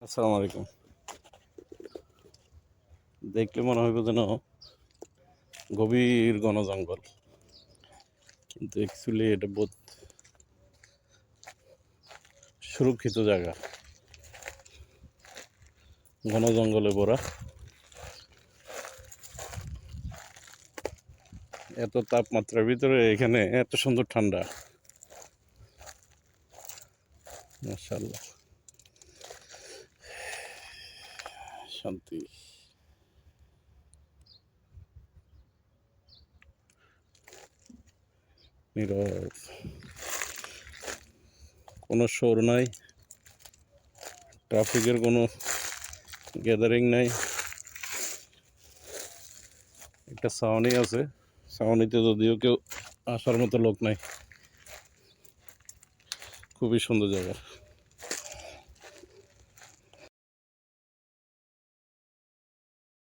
আসসালামু আলাইকুম। দেখলে মনে হইব যেন গভীর ঘন জঙ্গল, কিন্তু অ্যাকচুয়ালি এটা বহুত সুরক্ষিত জায়গা। ঘন জঙ্গলে ভরা, এত তাপমাত্রার ভিতরে এখানে এত সুন্দর ঠান্ডা। মাশাআল্লাহ, শান্তি। নীরব, কোনো শোর নাই, ট্রাফিকের কোনো গ্যাদারিং নাই। একটা ছাউনি আছে, ছাউনিতে যদিও কেউ আসার মতো লোক নাই। খুবই সুন্দর জায়গা।